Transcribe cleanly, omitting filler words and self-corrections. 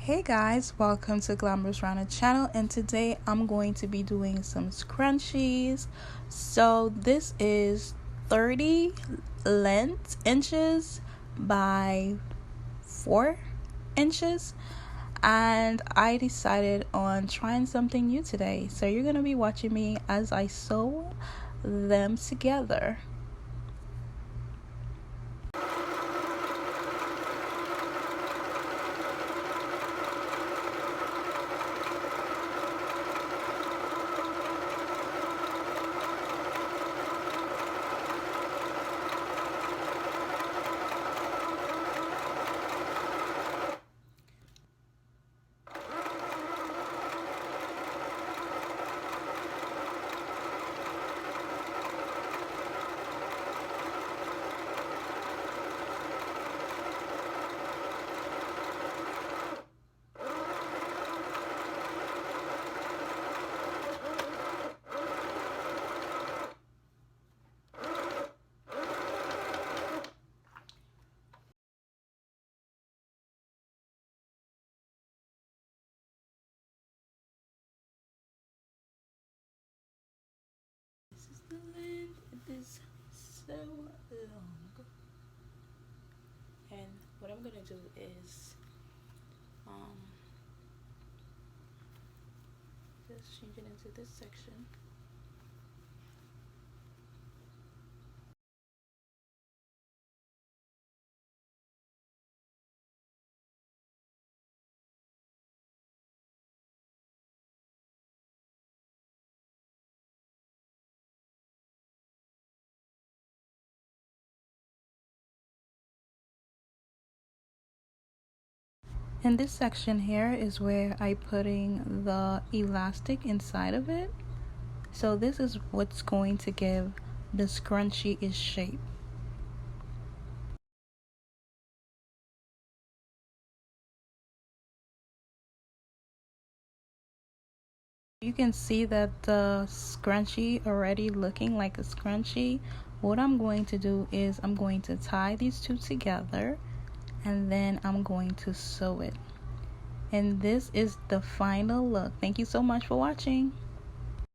Hey guys, welcome to Glamorous Runner channel, and today I'm going to be doing some scrunchies. So this is 30 length inches by 4 inches, and I decided on trying something new today. So you're going to be watching me as I sew them together. This is the length. It is so long. And what I'm gonna do is just change it into this section. And this section here is where I putting the elastic inside of it. So this is what's going to give the scrunchie its shape. You can see that the scrunchie already looking like a scrunchie. What I'm going to do is I'm going to tie these two together, and then I'm going to sew it. And this is the final look. Thank you so much for watching.